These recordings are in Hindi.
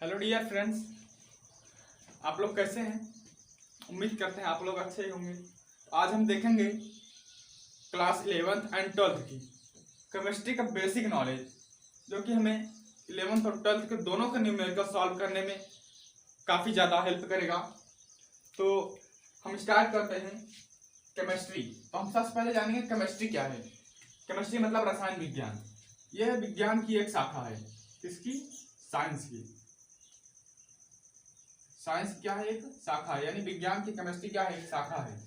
हेलो डियर फ्रेंड्स, आप लोग कैसे हैं। उम्मीद करते हैं आप लोग अच्छे ही होंगे। आज हम देखेंगे क्लास 11th एंड 12th की केमिस्ट्री का बेसिक नॉलेज, जो कि हमें 11th और 12th के दोनों का न्यूमेरिकल सॉल्व करने में काफ़ी ज़्यादा हेल्प करेगा। तो हम स्टार्ट करते हैं केमिस्ट्री। तो हम सबसे पहले जानेंगे केमिस्ट्री क्या है। केमिस्ट्री मतलब रसायन विज्ञान। यह विज्ञान की एक शाखा है। किसकी? साइंस की। साइंस क्या है? एक शाखा है, यानी विज्ञान की केमिस्ट्री क्या है? एक शाखा है।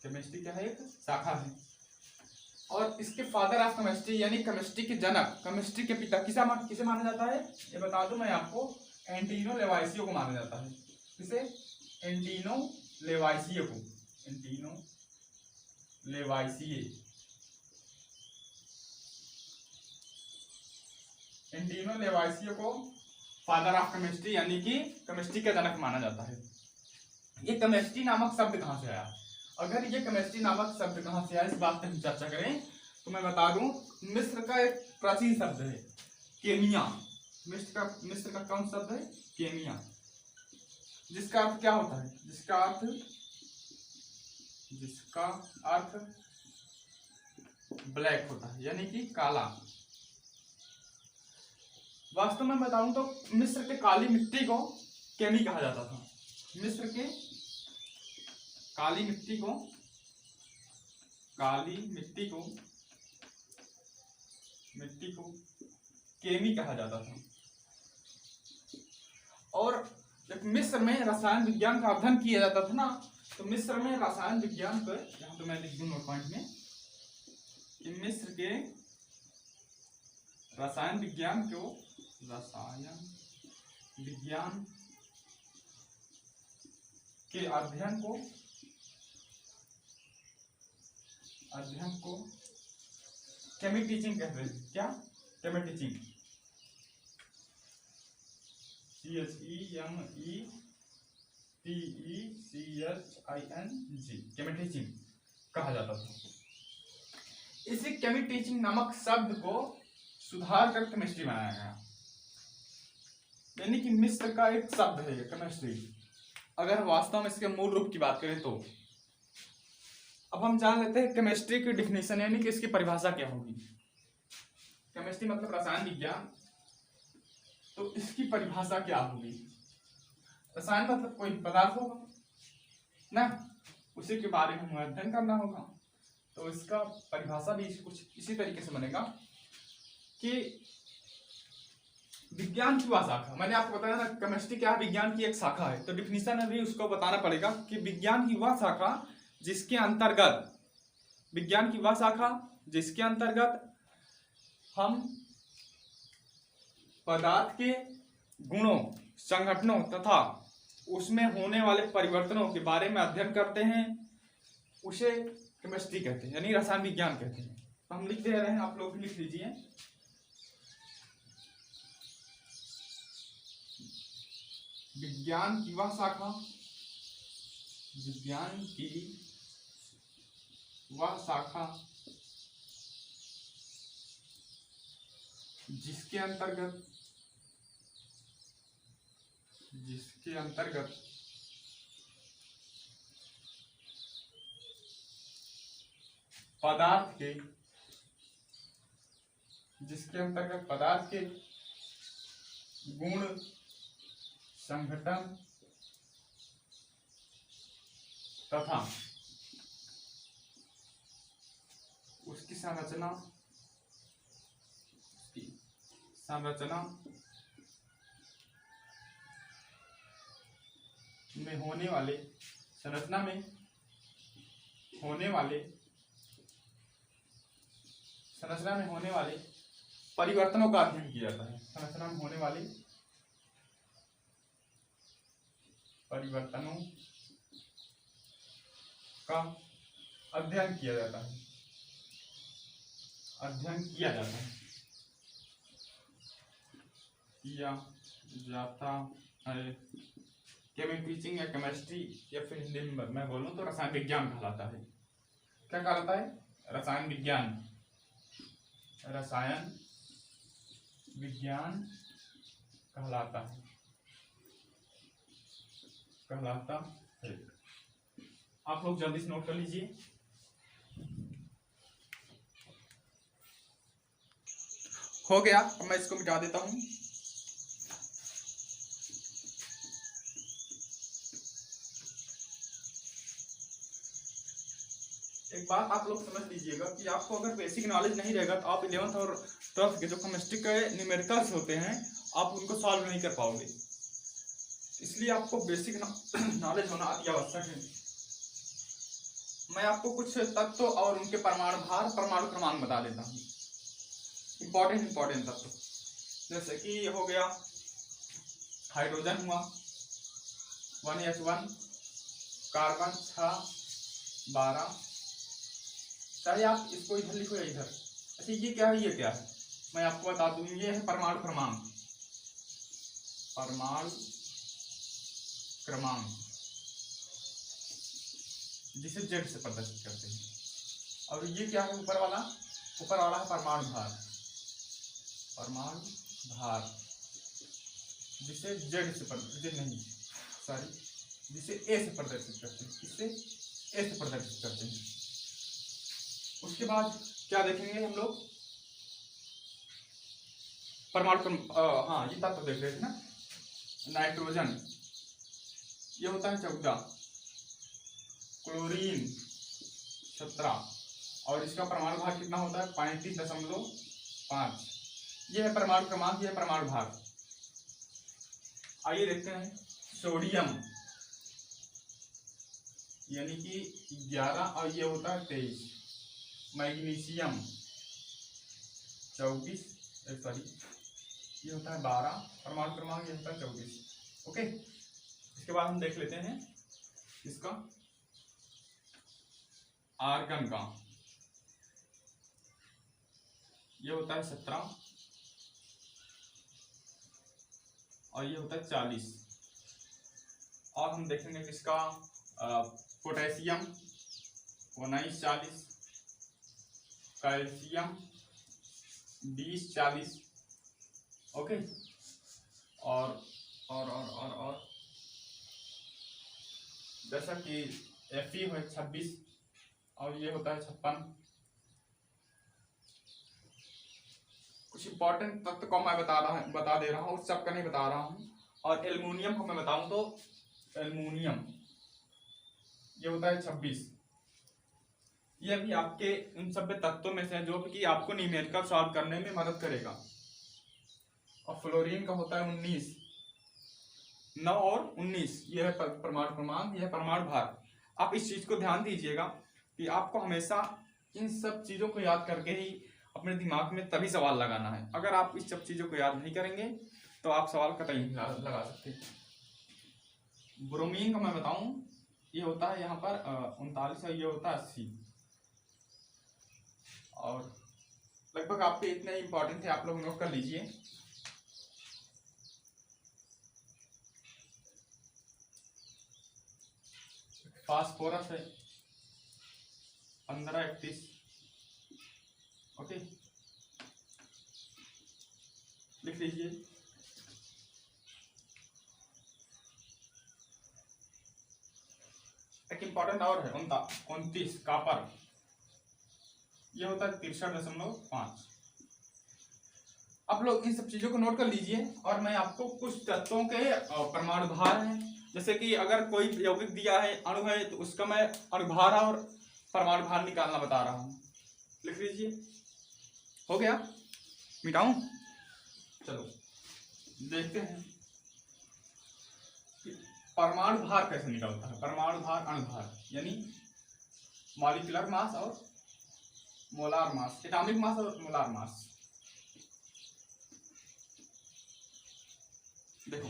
केमिस्ट्री क्या है? एक शाखा है। और इसके फादर ऑफ केमिस्ट्री यानी केमिस्ट्री के जनक, केमिस्ट्री के पिता किसे माना जाता है? ये बता दूं मैं आपको, एंटीनो लेवाइसियो को माना जाता है। किसे? एंटीनो लेवाइसियो को। एंटीनो लेवाइसिए। एंटीनो लेवाइसियो को फादर ऑफ केमिस्ट्री यानी कि केमिस्ट्री का जनक माना जाता है। ये केमिस्ट्री नामक शब्द कहाँ से आया? अगर ये केमिस्ट्री नामक शब्द कहाँ से आया, इस बात पर हम चर्चा करें तो मैं बता दूं, मिस्र का एक प्राचीन शब्द है केमिया। मिस्र का कौन शब्द है? केमिया। जिसका अर्थ क्या होता है? जिसका अर्थ ब्लैक होता है, यानी कि काला। वास्तव में बताऊं तो मिस्र के काली मिट्टी को केमी कहा जाता था। मिस्र के काली मिट्टी को केमी कहा जाता था। और जब मिस्र में रसायन विज्ञान का अध्ययन किया जाता था ना, तो मिस्र में रसायन विज्ञान को, यहाँ तो मैं लिख दूं नोट पॉइंट में कि मिस्र के रसायन विज्ञान के अध्ययन को केमी टीचिंग कहते हैं। क्या? केमी टीचिंग। CHEMETECHING केमी टीचिंग कहा जाता था। इसी केमी टीचिंग नामक शब्द को सुधार कर केमिस्ट्री बनाया गया, यानी कि मिस्र का एक शब्द है केमिस्ट्री, अगर वास्तव में इसके मूल रूप की बात करें तो। अब हम जान लेते हैं केमिस्ट्री की डिफिनेशन, यानी कि इसकी परिभाषा क्या होगी। केमिस्ट्री मतलब रसायन विज्ञान, तो इसकी परिभाषा क्या होगी? रसायन मतलब कोई पदार्थ होगा ना, उसी के बारे में हमें अध्ययन करना होगा। तो इसका परिभाषा भी कुछ इसी तरीके से बनेगा कि विज्ञान की वह शाखा, मैंने आपको बताया ना केमिस्ट्री क्या है, विज्ञान की एक शाखा है। तो डिफिनेशन में भी उसको बताना पड़ेगा कि विज्ञान की वह शाखा जिसके अंतर्गत हम पदार्थ के गुणों, संघटनों तथा उसमें होने वाले परिवर्तनों के बारे में अध्ययन करते हैं, उसे केमिस्ट्री कहते हैं, यानी रसायन विज्ञान कहते हैं। तो हम लिख दे रहे हैं, आप लोग भी लिख लीजिए। विज्ञान की वह शाखा जिसके अंतर्गत पदार्थ के गुण, संघटन तथा उसकी संरचना में होने वाले परिवर्तनों का अध्ययन किया जाता है। संरचना में होने वाले परिवर्तनों का अध्ययन किया जाता है। केमी टीचिंग या केमिस्ट्री, या फिर हिंदी में मैं बोलूं तो रसायन विज्ञान कहलाता है। क्या कहलाता है? रसायन विज्ञान कहलाता है। आप लोग जल्दी से नोट कर लीजिए। हो गया, अब मैं इसको मिटा देता हूं। एक बात आप लोग समझ लीजिएगा कि आपको अगर बेसिक नॉलेज नहीं रहेगा तो आप 11th और 12th के जो केमिस्ट्री के न्यूमेरिकल्स होते हैं आप उनको सॉल्व नहीं कर पाओगे। इसलिए आपको बेसिक नॉलेज होना अति आवश्यक है। मैं आपको कुछ तत्व और उनके परमाणु भार, परमाणु क्रमांक बता देता हूँ। इंपॉर्टेंट तत्व जैसे कि हो गया हाइड्रोजन हुआ 1H1, कार्बन 6 12। चाहे आप इसको इधर लिखो या इधर। अच्छा ये क्या है, ये क्या है मैं आपको बता दूं। ये है परमाणु क्रमांक। जिसे जेड से प्रदर्शित करते हैं। और ये क्या है ऊपर वाला है परमाणु भार जिसे जेड से जिसे ए से प्रदर्शित करते हैं। इससे ए से प्रदर्शित करते हैं। उसके बाद क्या देखेंगे हम लोग, परमाणु ये तत्व देख रहे थे ना। नाइट्रोजन ये होता है 14, क्लोरीन 17 और इसका परमाणु भार कितना होता है 35.5। ये है परमाणु क्रमांक, ये है परमाणु भार। आइए देखते हैं सोडियम यानी कि 11 और ये होता है 23। मैग्नीशियम 24 ये होता है 12, परमाणु क्रमांक ये होता है 24। ओके, इसके बाद हम देख लेते हैं इसका आर्गन का। ये होता है 17 और ये होता है 40। और हम देखेंगे किसका पोटेशियम 19 40, कैल्शियम 20 40। ओके, और जैसा कि Fe है 26 और ये होता है 56। कुछ इंपॉर्टेंट तत्व को मैं बता दे रहा हूँ, उस सबका नहीं बता रहा हूँ। और एल्युमिनियम को मैं बताऊं तो एल्युमिनियम ये होता है 26। ये भी आपके उन सब तत्वों में से जो कि आपको न्यूमेरिकल सॉल्व करने में मदद करेगा। और फ्लोरीन का होता है 19, 9 और 19। ये है परमाणु क्रमांक, यह है परमाणु भार। आप इस चीज को ध्यान दीजिएगा कि आपको हमेशा इन सब चीजों को याद करके ही अपने दिमाग में तभी सवाल लगाना है। अगर आप इस सब चीजों को याद नहीं करेंगे तो आप सवाल कतई नहीं लगा सकते। ब्रोमीन का मैं बताऊं, ये होता है यहाँ पर 39 और ये होता है 80। और लगभग आपके इतने इंपॉर्टेंट थे, आप लोग नोट कर लीजिए। फास्फोरस है 1531। ओके, लिख लीजिए। एक इंपॉर्टेंट और है 29 कॉपर, ये होता है 63.5। आप लोग इन सब चीजों को नोट कर लीजिए। और मैं आपको कुछ तत्वों के परमाणु भार हैं, जैसे कि अगर कोई यौगिक दिया है, अणु है, तो उसका मैं अणुभार और परमाणु भार निकालना बता रहा हूं। लिख लीजिए। हो गया, मिटाऊं? चलो देखते हैं कि परमाणु भार कैसे निकलता है। परमाणु भार, अणुभार यानी मॉलिक्यूलर मास और मोलार मास, एटॉमिक मास और मोलार मास। देखो,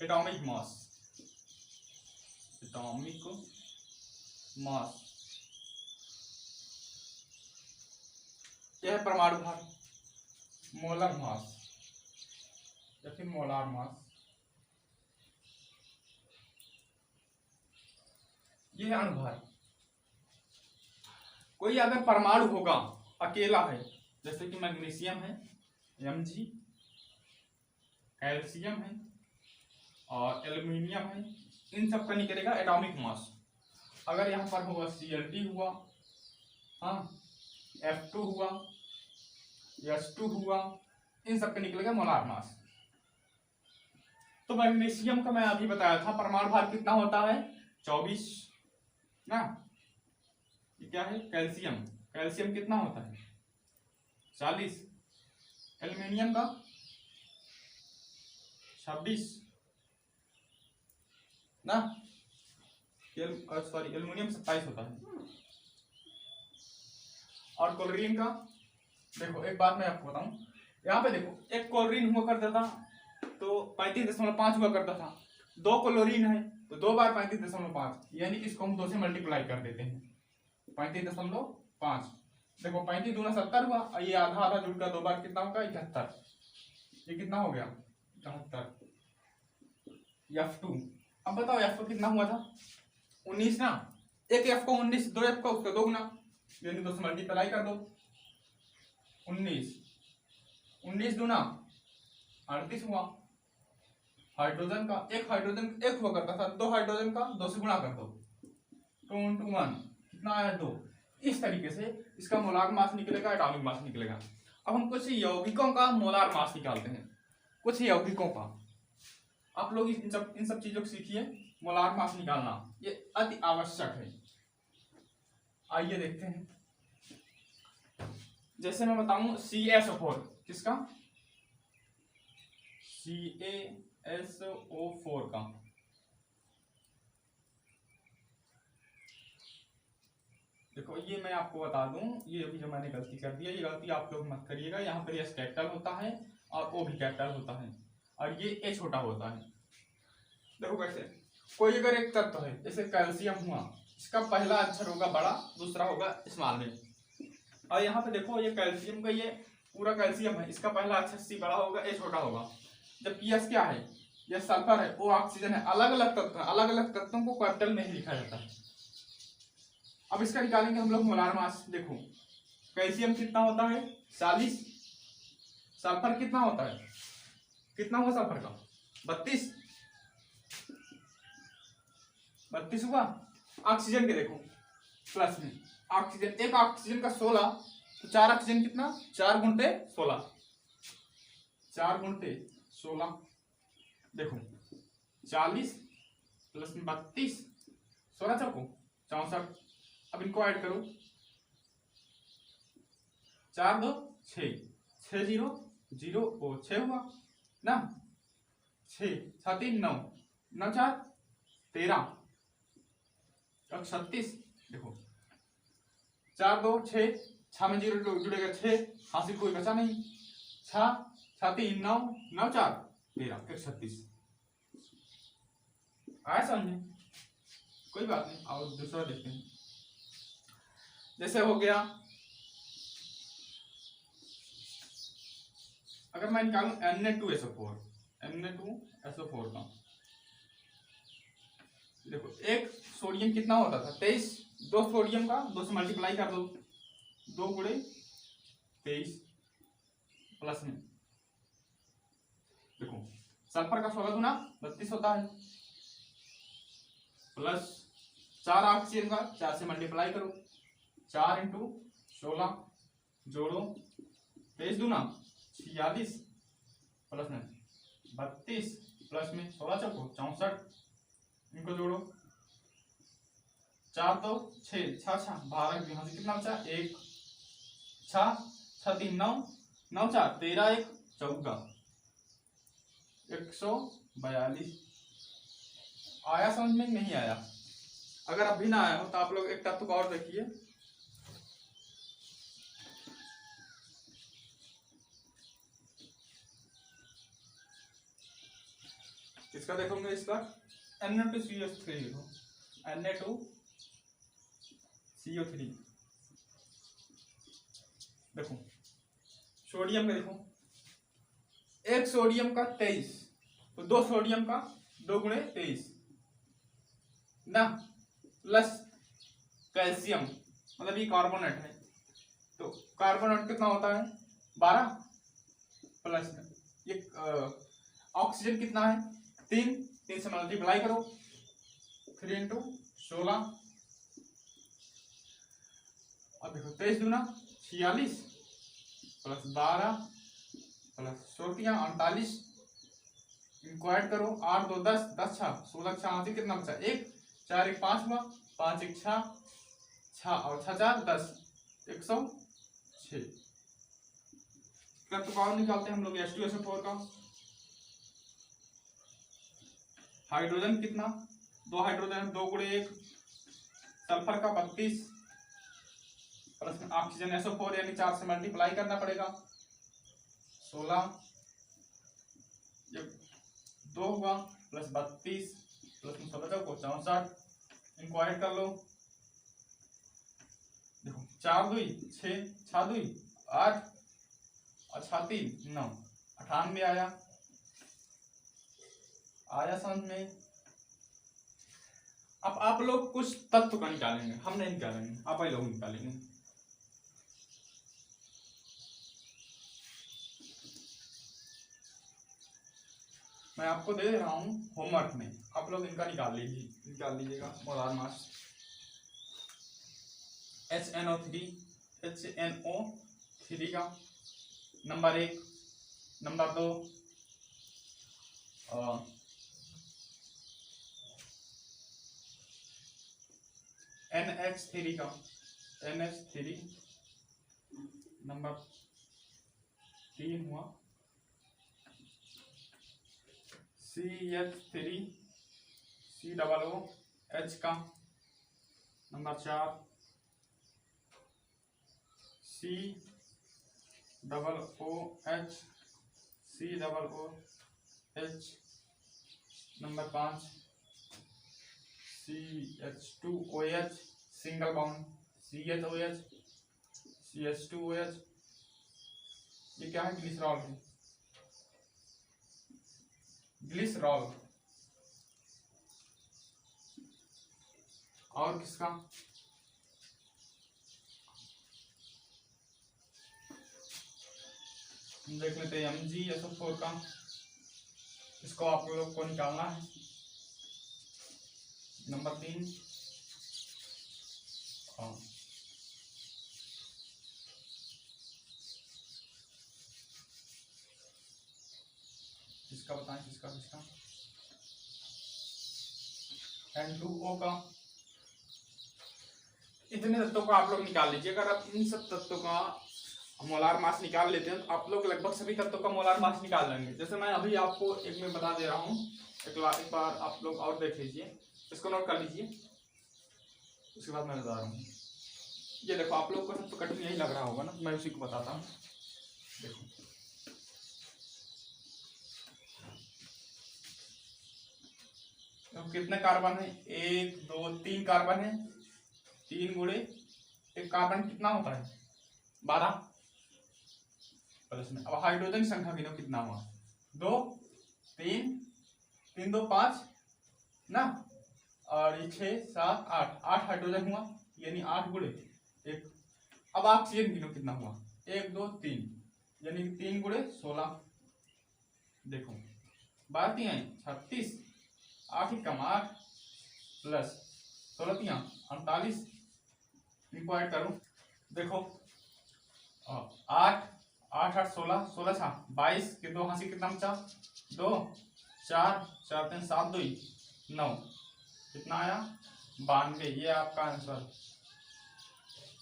एटॉमिक मास यह है परमाणु भार। मोलर मास या फिर मोलार मास यह है अणुभार। कोई अगर परमाणु होगा अकेला है, जैसे कि मैग्नीशियम है Mg, कैल्शियम है और एल्यूमिनियम है, इन सब का निकलेगा एटॉमिक मास। अगर यहाँ पर होगा Cl हुआ, हाँ, F2 हुआ, H2 हुआ, इन सब का निकलेगा मोलार मास। तो मैग्नीशियम का मैं अभी बताया था परमाणु भार कितना होता है 24 ना। ये क्या है कैल्शियम, कैल्शियम कितना होता है 40, एल्यूमिनियम का 26 ना, सॉरी एल्यूमिनियम 27 होता है। और क्लोरीन का देखो, एक बात मैं आपको बताऊं, यहाँ पे देखो एक क्लोरीन हुआ करता था तो 35.5 हुआ करता था, 2 क्लोरीन है तो 2 बार 35.5, यानी कि इसको हम 2 से मल्टीप्लाई कर देते हैं 35.5। देखो 35 दूना 70 हुआ, और ये आधा आधा जुड़कर 2 बार कितना होगा 71, ये कितना हो गया 71। F2, अब बताओ F कितना हुआ था 19 ना, एक F को 19, 2 F को उसका 2 गुना, यानी 2 से मल्टीप्लाई कर दो 19, 19 दूना 38 हुआ। हाइड्रोजन का एक हाइड्रोजन एक हुआ करता था, 2 हाइड्रोजन का 2 से गुणा कर दो 2 × 1 कितना आया 2। इस तरीके से इसका मोलार मास निकलेगा, एटॉमिक मास निकलेगा। अब हम कुछ यौगिकों का मोलार मास निकालते हैं, कुछ यौगिकों का। आप लोग इन सब चीजों को सीखिए, मोलार मास निकालना ये अति आवश्यक है। आइए देखते हैं, जैसे मैं बताऊं CaSO4, किसका CaSO4 का, देखो ये मैं आपको बता दूं, ये अभी जो मैंने गलती कर दी है, ये गलती आप लोग मत करिएगा। यहाँ पर S कैपिटल होता है और O भी कैपिटल होता है और ये A छोटा होता है। देखो कैसे, कोई अगर एक तत्व है जैसे कैल्शियम हुआ, इसका पहला अक्षर होगा बड़ा, दूसरा होगा स्मॉल में। और यहाँ पे देखो ये कैल्शियम का, ये पूरा कैल्शियम है, इसका पहला अक्षर C बड़ा होगा, A छोटा होगा। जबकि S क्या है, ये सल्फर है, O ऑक्सीजन है, अलग अलग तत्व है, अलग अलग तत्वों को कैपिटल में ही लिखा जाता है। अब इसका निकालेंगे हम लोग मोलार मास। देखो कैल्शियम कितना होता है 40, सल्फर कितना होता है, कितना हुआ सल्फर का 32 हुआ। ऑक्सीजन के देखो प्लस में, ऑक्सीजन एक ऑक्सीजन का 16, तो 4 ऑक्सीजन कितना 4 × 16, 4 × 16 देखो 40 प्लस में 32, 16 चौको 64। अब इनको ऐड करो, 4 2 6, 6 0 0 ओ 6 हुआ ना, 6 7 3 9 9 4 13, अब 36 देखो 4 2 6, 6 में 0 जुड़ेगा 6, हासिल कोई बचा नहीं, 6 7 3 9 9 4 13, फिर 36। आया समझे, कोई बात नहीं। और दूसरा देखते हैं, जैसे हो गया, अगर मैं निकालूं Na2SO4, Na2SO4 का, देखो एक सोडियम कितना होता था 23, 2 सोडियम का 2 से मल्टीप्लाई कर दो, 2 × 23 प्लस में देखो सल्फर का 16 दूना 32 होता है, प्लस 4 ऑक्सीजन का 4 से मल्टीप्लाई करो, 4 × 16 जोड़ो 23 दूना 46 प्लस में 32 प्लस में 16 चौको 64, इनको जोड़ो 4 2 6 6 6 12, यहाँ से कितना बचा 1, 6 6 3 9 9 4 13 1 14, 142। आया समझ में नहीं आया? अगर अभी ना आया हो तो आप लोग एक तत्व को और देखिए, इसका देखोगे, इसका Na2CO3 देखो, Na2CO3 देखो, सोडियम का देखो, एक सोडियम का 23, तो 2 सोडियम का 2 × 23 ना, प्लस कैल्शियम मतलब ये कार्बोनेट है, तो कार्बन नोट कितना होता है 12 प्लस में ये ऑक्सीजन कितना है 3 से मल्टीप्लाई करो 3 इंटू 16। अब देखो 23 दूना 46 प्लस 12 प्लस 38 इनको ऐड करो 8 2 10 10 6 16 6 कितना बचा 1 4 1 5 हुआ 5 1 6 6 और 6 4 10 106। तो कौन निकालते हैं हम लोग H2SO4 का हाइड्रोजन कितना 2 हाइड्रोजन 2 गुणे 1 सल्फर का 32 प्लस में ऑक्सीजन SO4 यानी 4 से मल्टीप्लाई करना पड़ेगा 16 ये 2 हुआ प्लस 32 प्लस में 16 को 64 इनको ऐड कर लो देखो 4 2 6 6 2 8 और 6 3 9 98 आया समझ में। अब आप लोग कुछ तत्व का निकालेंगे हम नहीं निकालेंगे आप ही लोग निकालेंगे। मैं आपको दे रहा हूं होमवर्क में आप लोग इनका निकाल लीजिएगा मोलार मास HNO3 का नंबर 1 नंबर 2 NH3 का NH3 नंबर 3 हुआ CH3 COOH का number 4 COOH number 5 CH2OH single bond CH2OH ये क्या है ग्लिसरॉल है ग्लिसरॉल। और किसका देख लेते हैं MgSO4 का इसको आप लोग को निकालना है नंबर 3 किसका बताएं किसका N2O का। इतने तत्वों को आप लोग निकाल लीजिए। अगर आप इन सब तत्वों का मोलार मास निकाल लेते हैं तो आप लोग लगभग सभी तत्वों का मोलार मास निकाल लेंगे। जैसे मैं अभी आपको एक में बता दे रहा हूँ एक बार आप लोग और देख लीजिए इसको नोट कर लीजिए उसके बाद मैं बता रहा हूँ। ये देखो आप लोग को सब तो कठिन यही लग रहा होगा ना मैं उसी को बताता हूँ। देखो तो कितने कार्बन है 1 2 3 कार्बन है 3 गुणे एक कार्बन कितना होता है 12 प्लस में। अब हाइड्रोजन की संख्या गिनो कितना हुआ 2 3 3 2 5 ना और ये 6 7 8 हाइड्रोजन हुआ यानी 8 गुणे 1। अब ऑक्सीजन गिनो कितना हुआ 1 2 3 यानी 3 गुणे 16। देखो 12 36 8 कम 8 प्लस 16 38 इनको ऐड करो देखो 8 8 8 16 16 छा 22 के 2 हाथ से कितना बचा 2 4 4 3 7 2 9 कितना आया 92। ये आपका आंसर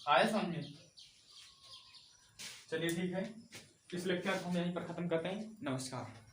आया समझ में। चलिए ठीक है इस लेक्चर को हम यहीं पर खत्म करते हैं। नमस्कार।